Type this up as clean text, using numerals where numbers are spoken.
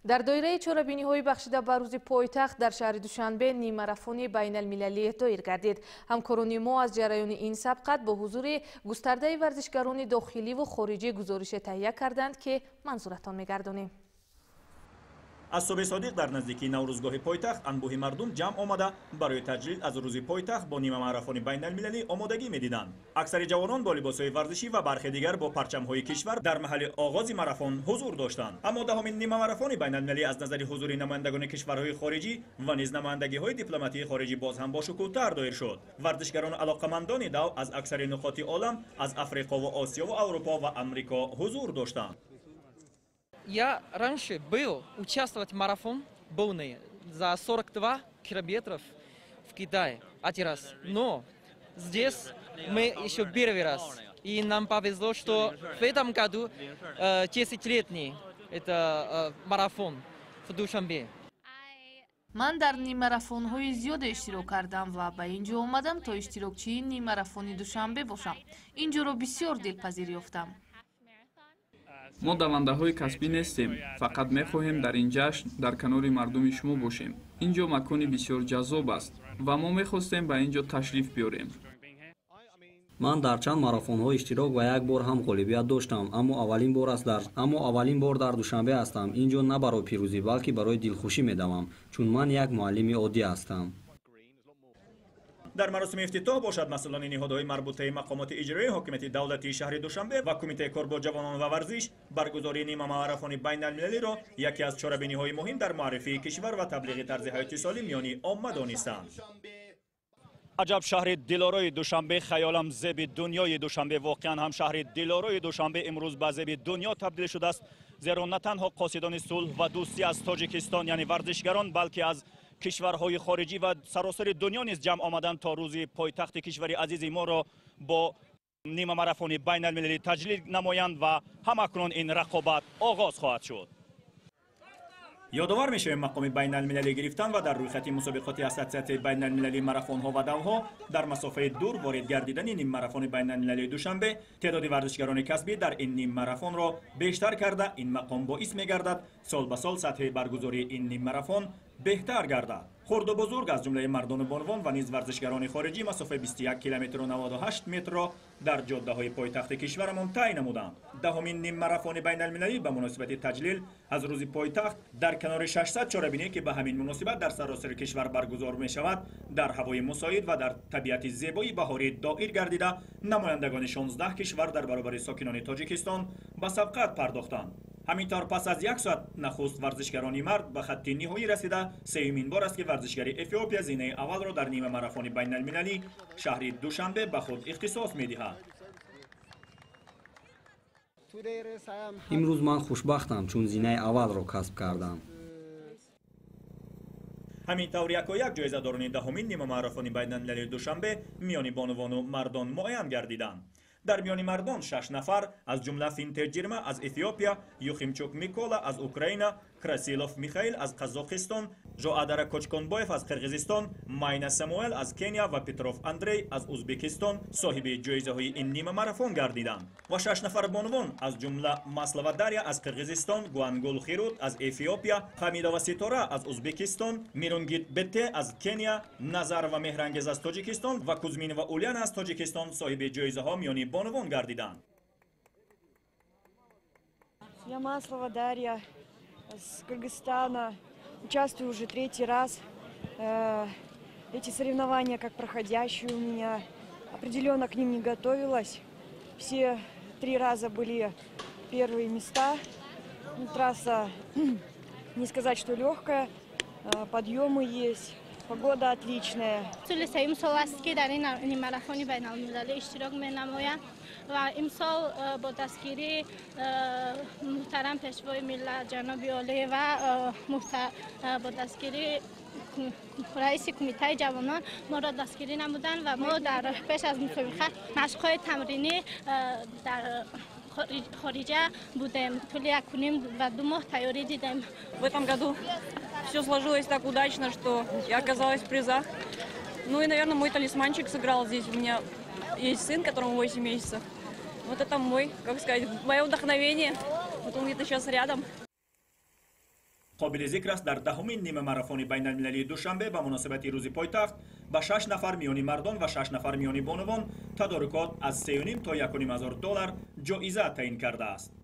در دایره چهاربینی‌های بخشیده به روز پایتخت در شهر دوشنبه نیم‌مارافونی بین‌المللی دایر گردید. همکاران ما از جریان این سبقت با حضور گسترده ورزشگران داخلی و خارجی گزارش تهیه کردند که منظورتان می‌گردانیم. از صبح صادق در نزدیکی نوروزگاه پایتخت انبوه مردم جمع آمده برای تجلیل از روز پایتخت با نیمه مارافون بین المللی آمادگی می‌دیدند. اکثر جوانان با لباس‌های ورزشی و برخی دیگر با پرچم‌های کشور در محل آغاز مارافون حضور داشتند. اما دهمین نیمه مارافون بین المللی از نظر حضور نمایندگان کشورهای خارجی و نیز نمایندگی‌های دیپلماتی خارجی باز هم با شکوه‌تر دایر شد. ورزشگران علاقه‌مندان دو از اکثر نقاط عالم از افریقا و آسیا و اروپا و آمریکا حضور داشتند. Я раньше был участвовать в марафон полный за 42 километров в Китае один раз, но здесь мы еще первый раз, и нам повезло, что в этом году 10-летний это марафон в Душанбе. من در نیم مارافون های زیاد اشتراک کردم و به اینجا آمدم تا اشتراکچی نیم مارافون دوشنبه باشم. اینجا رو بسیار دلپذیر یافتم. мо давандаҳои касбӣ нестем, фақат мехоҳем дар ин ҷашн дар канори мардуми шумо бошем. ин ҷо макони бисёр ҷаззоб аст ва мо мехостем ба ин ҷо ташриф биёрем. ман дар чанд марафонҳо иштирок ва як бор ҳам ғолибият доштам, аммо аввалин бор дар душанбе ҳастам. ин ҷо на барои пирӯзӣ, балки барои дилхушӣ медавам, чун ман як муаллими оддӣ ҳастам. در مراسم افتتاح باشد مسئولان نهادهای مربوطه مقامات اجرایی حاکمیت دولتی شهر دوشنبه و کمیته کار با جوانان و ورزش برگزاری نیمه مارافون بین المللی را یکی از چهاربینی‌های مهم در معرفی کشور و تبلیغ طرز حیات سالم میان عامه دانستند. عجب شهر دلارای دوشنبه، خیالم زیب دنیای دوشنبه. واقعا هم شهر دلارای دوشنبه امروز به زیب دنیا تبدیل شده است، زیرا نه تنها قاصدان صلح و دوستی از تاجیکستان یعنی ورزشگران، بلکه از کشورهای خارجی و سراسر دنیا نیز جمع آمدند تا روز پایتخت کشور عزیز ما را با نیمه مارافون بین المللی تجلیل نمایند و همکنون این رقابت آغاز خواهد شد. یادآور میشویم مقام بین المللی گرفتن و در رویخط مسابقات اساتید بین المللی مارافون ها و دوها در مسافه دور وارد گردیدن نیم مارافون بین المللی دوشنبه تعداد ورزشگران کسبی در این نیم مارافون را بیشتر کرده. این مقام باعث میگردد سال به سال سطح برگزاری این نیم مارافون بهتر گردد. خرد و بزرگ از جمله مردان بانوان و نیز ورزشگران خارجی مسافه 21 کیلومتر و 98 متر را در جاده های پایتخت کشورمان طی نمودند. دهمین نیم مارافون بین المللی به مناسبت تجلیل از روز پایتخت در کنار 600 چهاربینی که به همین مناسبت در سراسر کشور برگزار می شود در هوای مساعد و در طبیعت زیبایی بهاری دایر گردیده نمایندگان 16 کشور در برابر ساکنان تاجیکستان به سبقت پرداختند. همینطور پس از یک ساعت نخست ورزشگران مرد به خط نهایی رسیده سومین بار است که ورزشگری افیوپیا زینه اول را در نیمه مارافون بین المللی شهر دوشنبه به خود اختصاص می‌دهد. امروز من خوشبختم چون زینه اول را کسب کردم. همینطور یک جایزه داران دهمین نیمه مارافون بین المللی دوشنبه میان بانوان و مردان معین گردیدند. در میان مردان 6 نفر از جمله فنتی از افیوپیا، اوخیمچوک میکولا از اوکراین، کاسیموف میخائیل از قزاقستان، جوادار کочконбаев از قرقیزستان، ماینا سموئل از کنیا و پتروف اندری از ازبکستان صاحب جایزه های این نیمه مارافون گردیدند و 6 نفر بانوان از جمله ماسلوا داریا از قرقیزستان، گوانگول خیروت از افیوپیا، خامidova سیتورا از ازبکستان، مورونگی بеттӣ از کنیا، نظارова مهرангез از تاجیکستان و کوزمینова уляна از تاجیکستان صاحب جایزه ها میان بانوان گردیدند. Я Маслова Даря с Кыргызстана. Участвую уже 3-й раз. Эти соревнования как проходящие у меня. Определенно к ним не готовилась. Все 3 раза были первые места. Трасса, не сказать, что легкая. Подъемы есть. Погода отличная. و امسال با دستگیری محترم پیشوای ملت جناب عالی و با دستگیری رئیس کمیته جوانان ما را دستگیری نمودند و ما در پیش از مسابقه مشق‌های تمرینی در خارجه будем طول 1,5 و 2 تیاری دیدیم. В этом году все сложилось так удачно, что я оказалась в призах. Ну и, наверное, мой талисманчик сыграл здесь. У меня есть сын, которому 8 месяцев. Вот это мой, как сказать, мое вдохновение. Вот он где-то сейчас рядом. قابل ذکر است در دهمین نیمه ماراتون بین‌المللی دوشنبه به مناسبت روز پایتخت به 6 نفر میانی مردان و 6 نفر میانی بانوان تدارکات از 3.5 تا 1.5 هزار دلار جایزه تعیین کرده است.